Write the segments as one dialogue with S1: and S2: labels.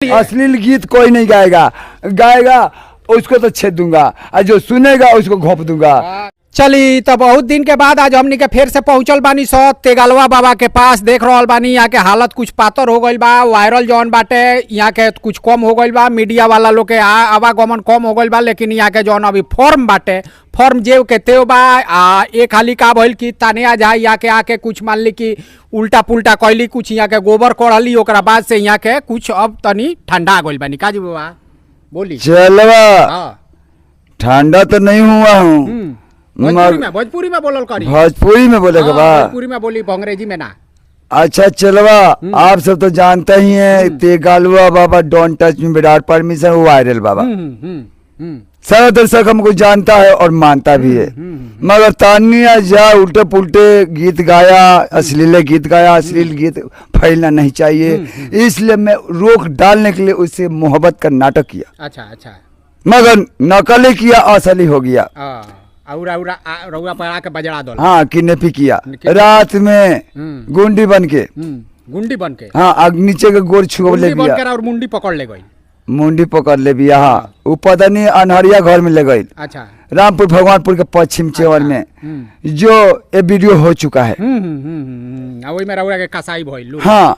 S1: अश्लील गीत कोई नहीं गाएगा उसको तो छेद दूंगा और जो सुनेगा उसको घोंप दूंगा।
S2: चली तो बहुत दिन के बाद आज हमनी के फिर से पहुंचल बानी सो तेगलवा बाबा के पास। देख रहल बानी यहाँ के हालत कुछ पातर हो गईल बा, वायरल जौन बाटे यहाँ के कुछ कम हो गईल बा, मीडिया वाला लोग के आवागमन कम हो गईल बा, लेकिन यहाँ के जौन अभी फॉर्म बाटे फॉर्म जेव के तेव बा। एक हाली का भइल कि तानिया जाए यहाँ के आके कुछ मान ली कि उल्टा पुल्टा कैली, कुछ यहाँ के गोबर कोड़ली, ओकरा बाद से यहाँ के कुछ अब तनी ठंडा गईल बानी। काजी बाबा बोली
S1: चलवा ठंडा तो नहीं हुआ हूँ,
S2: भोजपुरी में बोलल करी,
S1: भोजपुरी में बोलेगा बा,
S2: भोजपुरी में बोली, अंग्रेजी में ना।
S1: अच्छा चलवा आप सब तो जानते ही हैं तेगालुआ बाबा don't touch me without permission viral बाबा। सारा दर्शक हमको जानता है और मानता भी है, मगर तानिया जा उल्टे पुल्टे गीत गाया, अश्लील गीत गाया, अश्लील गीत फैलना नहीं चाहिए, इसलिए मैं रोक डालने के लिए उससे मोहब्बत का नाटक किया।
S2: अच्छा अच्छा,
S1: मगर नकली किया, असली हो गया। हाँ किडनैपिंग किया रात में गुंडी बन के हाँ नीचे के गोर छुआ ले बिया
S2: और मुंडी पकड़ ले गई,
S1: मुंडी पकड़ ले बिया। हाँ वो पता नहीं अनहरिया घर में ले गई।
S2: अच्छा,
S1: रामपुर भगवानपुर के पश्चिम चेवर में जो ये वीडियो हो चुका है।
S2: वही में रउरा के कसाई भइल।
S1: हाँ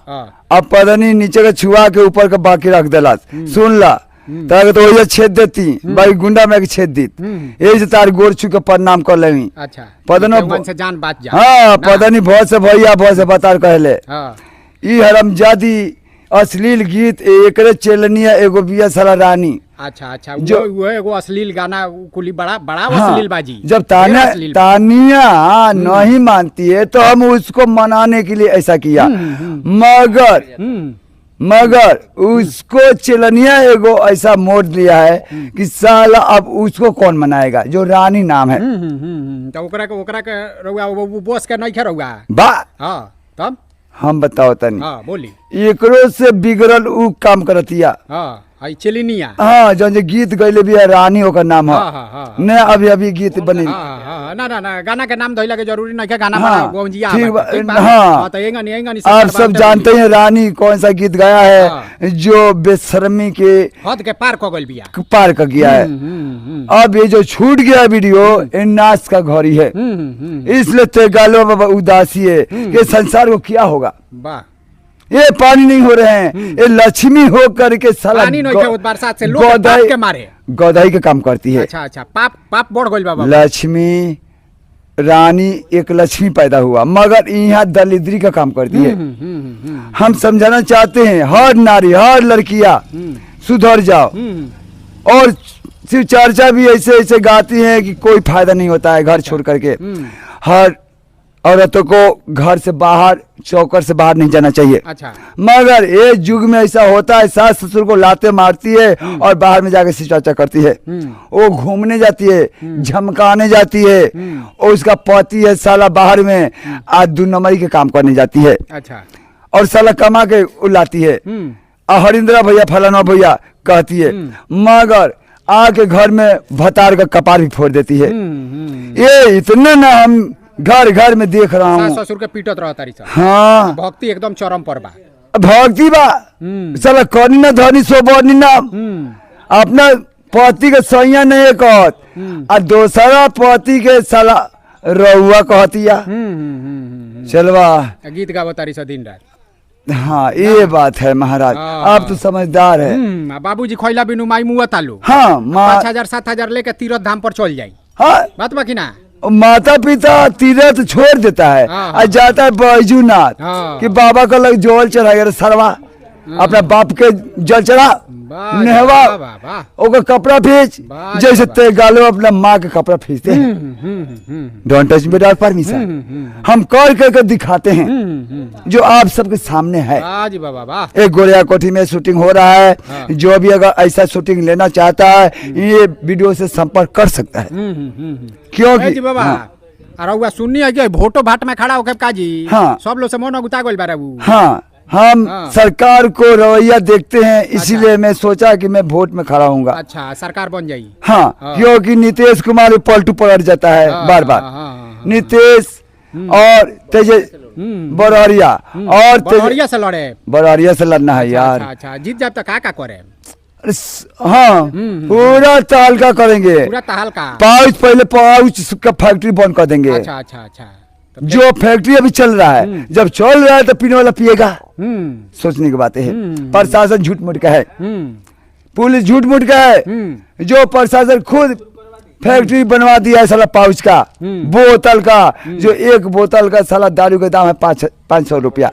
S1: अब पता नहीं नीचे के छुआ के ऊपर के बाकी रख देला। सुन ला ताकि तो वही छेद देती भाई गुंडा में छेद दी यही से तार गोर छू के प्रणाम कर लेवी।
S2: अच्छा
S1: पता नहीं
S2: से जान बात जा।
S1: हाँ पता नहीं बहुत से भैया बहुत से बता कहले ई हरमजादी अश्लील गीत एकरे चलनिया एगो बिया साला रानी।
S2: अच्छा अच्छा, जो वो एगो अश्लील गाना कुली बड़ा अश्लील बाजी।
S1: जब तानिया नहीं मानती है तो हम उसको मनाने के लिए ऐसा किया, मगर उसको चलनिया एगो ऐसा मोड़ दिया है कि साला अब उसको कौन मनाएगा जो रानी नाम है।
S2: तो ओकरा के रउआ वो बॉस के नहीं रउआ
S1: बा।
S2: हां तब हम
S1: बताओ तनी।
S2: हां बोली
S1: एकरो से बिगड़ल उ काम करतिया।
S2: हां आई चलिनिया।
S1: हाँ जो गीत गईले भी रानी ओकर नाम है ने अभी गीत बनी।
S2: ना गाना के नाम धइला के जरूरी नहीं है, गाना
S1: आप सब जानते हैं रानी कौन सा गीत गाया है जो बेशर्मी के
S2: हद के पार कर गया,
S1: पार कर गया है। अब ये जो छूट गया वीडियो ये नाच का घड़ी है, इसलिए तेगालो बाबा उदासी है कि संसार को क्या होगा। ये पानी नहीं हो रहे हैं, ये लक्ष्मी हो करके साला
S2: बरसात से लोग के मारे
S1: गौदाई का काम करती है।
S2: अच्छा अच्छा, पाप बढ़ गइल बाबा।
S1: लक्ष्मी रानी एक लक्ष्मी पैदा हुआ मगर यहाँ दलिद्री का काम करती है। हम समझाना चाहते हैं हर नारी हर लड़कियां सुधर जाओ, और सिर्फ चर्चा भी ऐसे गाती हैं कि कोई फायदा नहीं होता है घर छोड़ करके। हर औरतों को घर से बाहर चौकर से बाहर नहीं जाना चाहिए।
S2: अच्छा,
S1: मगर ये युग में ऐसा होता है सास ससुर को लाते मारती है और बाहर में जाके शिष्टाचार करती है। वो घूमने जाती है, झमकाने जाती है, और उसका पति है साला बाहर में आज 2 नंबरी के काम करने जाती है।
S2: अच्छा,
S1: और साला कमा के लाती है। हरिंद्रा भैया फलाना भैया कहती है, मगर आके घर में भतार का कपार भी फोड़ देती है। ये इतना ना हम घर में देख रहा हूँ
S2: ससुर के पीटत रहता रही।
S1: हाँ
S2: भक्ति एकदम चरम पर बा,
S1: भक्ति बा साला करनी ना धनी सोबनी ना अपना पति के सैया नहीं कहत और दूसरा पति के साला रउआ कहतिया। चलवा
S2: गीत गावत रही दिन रात।
S1: हाँ ये बात है महाराज, आप तो समझदार है।
S2: बाबूजी खैला बिनु माई मुआ तालू।
S1: हाँ
S2: 5000 7000 लेके तीरथ धाम पर चल जाई।
S1: हाँ
S2: बात बाकी ना,
S1: माता पिता तीरथ छोड़ देता है और जाता है बैजूनाथ कि बाबा का लग जल चढ़ा सरवा अपना बाप के जल चढ़ा नहवा ओका कपड़ा खींच, जैसे तेगालो अपना माँ के कपड़ा खींचते हैं। Don't touch me without permission हम कर दिखाते हैं जो आप सबके सामने है। एक गोरिया कोठी में शूटिंग हो रहा है, जो भी अगर ऐसा शूटिंग लेना चाहता है ये वीडियो से संपर्क कर सकता है। क्योंकि
S2: अरे सुननी है भोटो भाट में खड़ा होकर काजी।
S1: हाँ
S2: सब लोग से मन गुता गइल बारे।
S1: हाँ हम सरकार को रवैया देखते हैं, इसीलिए मैं सोचा कि मैं वोट में खड़ा हूँगा।
S2: अच्छा, सरकार बन जाएगी।
S1: हाँ क्योंकि नीतीश कुमार पलटू पलट जाता है बार बार। नीतीश और तेजे बरौरिया और
S2: बरौरिया से लड़े।
S1: बरौरिया से लड़ना है यार।
S2: अच्छा, जीत जाए तो क्या करे?
S1: हाँ, पूरा तहलका करेंगे,
S2: पूरा तहलका।
S1: पाउच पहले पाउच का फैक्ट्री बंद कर देंगे।
S2: अच्छा।
S1: जो फैक्ट्री अभी चल रहा है, जब चल रहा है तो पीने वाला पिएगा। सोचने की बात है। प्रशासन झूठ मूठ का है, पुलिस झूठ मूठ का है। जो प्रशासन खुद फैक्ट्री बनवा दिया है साला पाउच का, बोतल का, जो एक बोतल का साला दारू का दाम है 500 रुपया।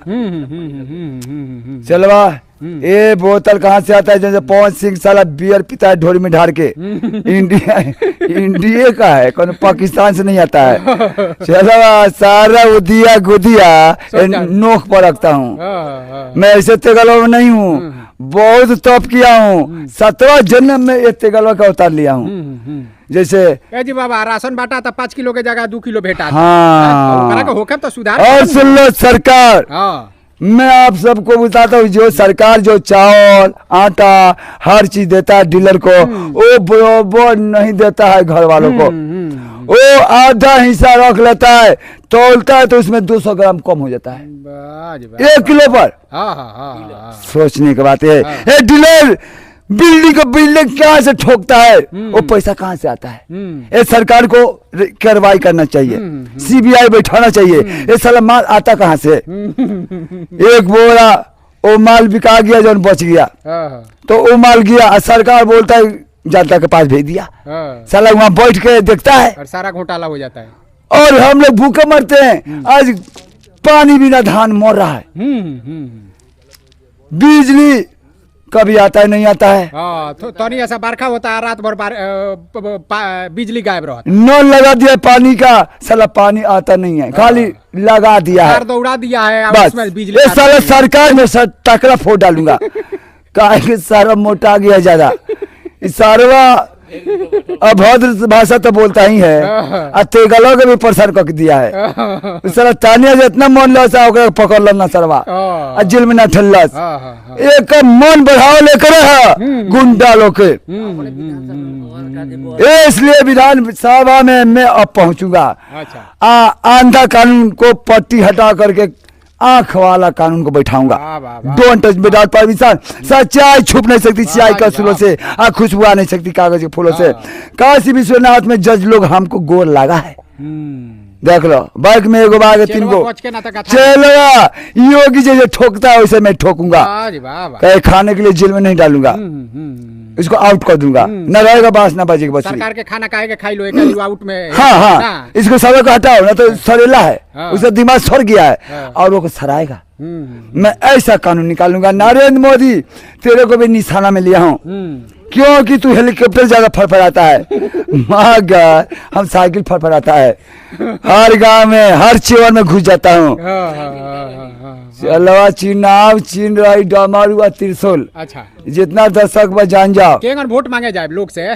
S1: चलवा ये बोतल कहाँ से आता है? जैसे पवन सिंह साला बियर पीता है ढोरी में ढार के। इंडिया का है, कौन पाकिस्तान से नहीं आता है। चलो सारा उदिया गुदिया नोक पर रखता हूँ मैं। ऐसे तेगलवा में नहीं हूँ, बहुत तप किया हूँ। 17 जन्म में ये तेगलवा का उतार लिया हूँ। जैसे
S2: जी बाबा राशन बांटा था 5 किलो के जगह 2 किलो भेटा।
S1: हाँ,
S2: तो सुधार।
S1: और सुन लो सरकार, मैं आप सबको बताता हूँ, जो सरकार जो चावल आटा हर चीज देता है डीलर को, वो बराबर नहीं देता है घर वालों को। वो आधा हिस्सा रख लेता है, तोलता है तो उसमें 200 ग्राम कम हो जाता है 1 किलो पर। सोचने की बात है। डीलर बिल्डिंग कहाँ से ठोकता है? वो पैसा कहाँ से आता है? ये सरकार को कार्रवाई करना चाहिए, सीबीआई बैठाना चाहिए। ये साला माल आता कहाँ से? एक बोरा वो माल बिका गया, जो बच गया तो वो माल गया, सरकार बोलता है जनता के पास भेज दिया। साला वहाँ बैठ के देखता है
S2: और सारा घोटाला हो जाता है,
S1: और हम लोग भूखे मरते हैं। आज पानी बिना धान मर रहा है। बिजली कभी आता है नहीं आता है।
S2: तो नहीं ऐसा बरखा होता है, रात भर बिजली गायब रहता है।
S1: नल लगा दिया पानी का, साला पानी आता नहीं है, खाली लगा दिया है,
S2: दौड़ा दिया है
S1: बस।
S2: बिजली
S1: साला सरकार में सर टकरा फोड़ डालूंगा। काहे कि सारा मोटा गया ज्यादा। सारवा अभद्र भाषा तो बोलता ही है, तेगलों के भी परेशान कर दिया है। साला तानिया जितना मन लस पकड़ लो ना सरवा, जेल में ना ठल्लस। एक मन बढ़ाओ लेकर गुंडा लोग के। इसलिए विधान सभा में मैं अब पहुंचूंगा। आंधा कानून को पट्टी हटा करके आंख वाला कानून को बैठाऊंगा। Don't touch without permission. सच्चाई छुप नहीं सकती सियाही के फूलों से, खुशबू आ नहीं सकती कागज के फूलों से। काशी विश्वनाथ में जज लोग हमको गोर लगा है। देख लो, बाइक में एगो बाग 3 गो चलो। योगी जैसे ठोकता है वैसे मैं ठोकूंगा। कहीं खाने के लिए जेल में नहीं डालूंगा, इसको आउट कर दूंगा। न रहेगा बांस न बजेगा बस।
S2: सरकार के खाना खाएगा खाई लो आउट में।
S1: हाँ, इसको सब को हटाओ ना तो सरेला है, उसका दिमाग सड़ गया है और वो सराएगा। मैं ऐसा कानून निकालूंगा। नरेंद्र मोदी तेरे को भी निशाना में लिया हूँ, क्योंकि तू हेलीकॉप्टर ज्यादा फड़फड़ाता है। हम साइकिल फड़फड़ाता है, हर गांव में हर चेवर में घुस जाता हूँ। चलो चुनाव चिन्ह रही डमरू त्रिशूल।
S2: अच्छा,
S1: जितना दर्शक में जान जाओ।
S2: वोट मांगे जाए लोग से,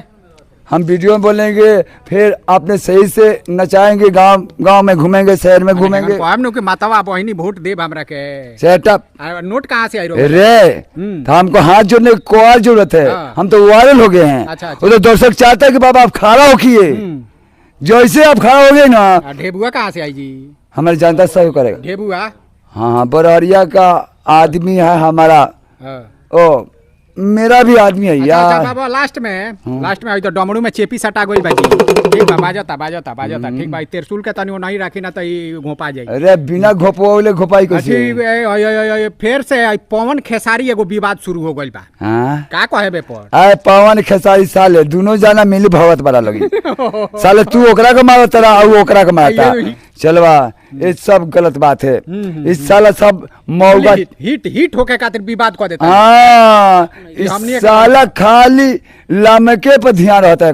S1: हम वीडियो में बोलेंगे, फिर आपने सही से नचाएंगे, गांव में घूमेंगे, शहर में घूमेंगे।
S2: हम लोग के मातावा बहनी वोट देव हमरा के।
S1: सेटअप
S2: नोट कहाँ से आई
S1: रे? तो हमको हाथ जोड़ने की कोई जरूरत है। हम तो वायरल हो गए हैं।
S2: अच्छा।
S1: वो तो दर्शक चाहता है कि बाबा आप खड़ा होकिए। जैसे आप खड़ा हो गए ना।
S2: ढेबुआ कहाँ से आई जी?
S1: हमारी जनता सहयोग करेगा।
S2: ढेबुआ
S1: हाँ, बरौरिया का आदमी है हमारा। ओ मेरा भी आदमी है यार।
S2: अच्छा बाबा, लास्ट में आई तो डमरू में चेपी सटा गई बाजी। ठीक बा, बाजता ठीक भाई। त्रिशूल के तनी नहीं राखी ना तो ये घोपा जाए।
S1: अरे बिना घोपवाले घोपाई को
S2: फिर से पवन खेसारी एगो विवाद शुरू हो गइल बा। का कहे बे पर?
S1: आए पवन खेसारी साले दोनों जाना मिली भगवत बड़ा लगी। साले तू ओकरा के मारता रहा, ओकरा के मारता। चलवा, ये सब गलत बात है। इस साला सब मौका
S2: हिट होके खातिर विवाद कर देता।
S1: हाँ, इस साला खाली लमके पर ध्यान रहता है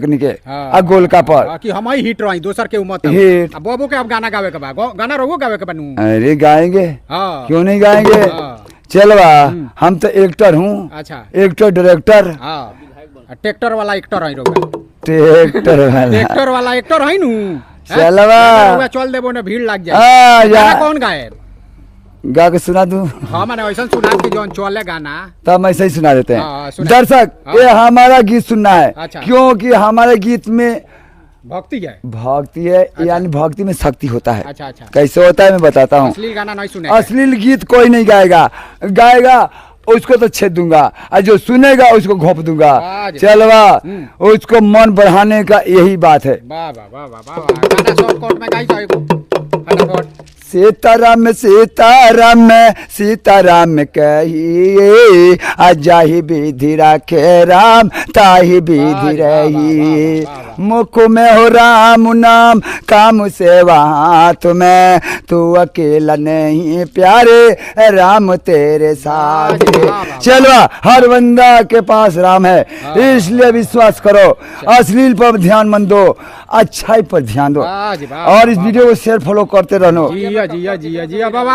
S1: आ गोलका पर
S2: कि हम ही हिट रही दोसर के उम्र
S1: हिट।
S2: अब बाबू के अब गाना गावे के बा, गाना रहो गावे के बनू।
S1: अरे गाएंगे, क्यों नहीं गाएंगे। चलवा, हम तो एक्टर हूँ।
S2: अच्छा,
S1: एक्टर डायरेक्टर।
S2: ट्रैक्टर वाला एक्टर है।
S1: ट्रैक्टर
S2: वाला एक्टर है नू।
S1: चलवा
S2: चल देबो ना, भीड़ लग जाए। गाना कौन गाए?
S1: गा के सुना दूं?
S2: हाँ, मैंने ऐसा सुना कि जो चले गाना
S1: तब ऐसे ही सुना देते हैं। दर्शक, ये हमारा गीत सुनना है।
S2: अच्छा।
S1: क्योंकि हमारे गीत में
S2: भक्ति है।
S1: भक्ति है यानी भक्ति में शक्ति होता है।
S2: अच्छा अच्छा।
S1: कैसे होता है मैं बताता हूँ।
S2: अश्लील गाना नहीं सुने।
S1: अश्लील गीत कोई नहीं गाएगा उसको तो छेद दूंगा और जो सुनेगा उसको घोप दूंगा। चलवा उसको मन बढ़ाने का यही बात है।
S2: वाह वाह वाह वाह वाह, गाना शॉर्टकट में गाई फटाफट।
S1: सीताराम सीताराम सीताराम कहिए अजाहि विधि राखे राम ताहि विधि रही। मुख में हो राम नाम काम सेवा हाथ में तू अकेला नहीं प्यारे राम तेरे साथ। चलो हर बंदा के पास राम है इसलिए विश्वास करो। अश्लील पर ध्यान मत दो, अच्छाई पर ध्यान दो और इस वीडियो को शेयर फॉलो करते रहना।
S2: जिया बाबा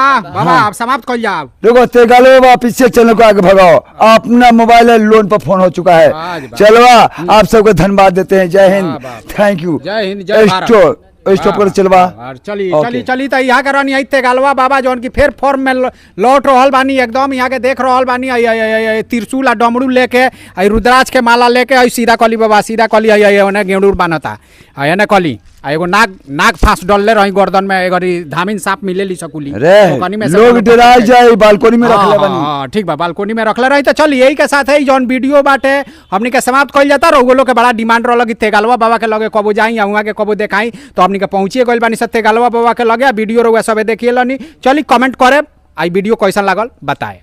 S2: आप समाप्त कर जाओ।
S1: देखो तेगालो बाबा पीछे चलने को आगे भगाओ। अपना मोबाइल है लोन पर फोन हो चुका है। चलो आप सबको धन्यवाद देते हैं। जय हिंद, थैंक यू।
S2: जय हिंद जय भारत।
S1: स्टॉप कर चलवा
S2: चली तो यहाँ कर तेगालवा बाबा जौन की फिर फॉर्म में लौट रहल बानी एकदम। यहाँ के देख रहल बानी त्रिशूल आ डमरू लेके रुद्राक्ष के माला लेके सीधा कली बाबा सीधा कली गेंडूर बानता है कली एगो नाग फांस डलले रही गर्दन में एगो धामिन सांप मिले ली सकुली
S1: लोग डरा जाए बालकोनी में रखले बानी।
S2: ठीक बा बालकोनी में रखले रही। तो चल यही के साथ है जौन वीडियो बाटे हमनी के समाप्त कइल जाता। रउगो लोग के बड़ा डिमांड रहल कि तेगालवा बाबा के लगे कबो जाई या हुआ के कबो देखाई तो हमनी के पहुंचिए गइल बानी सब तेगालवा बाबा के लगे। वीडियो रउआ सबे देखिए लनी। चली कमेंट करे आई वीडियो कैसन लागल बताए।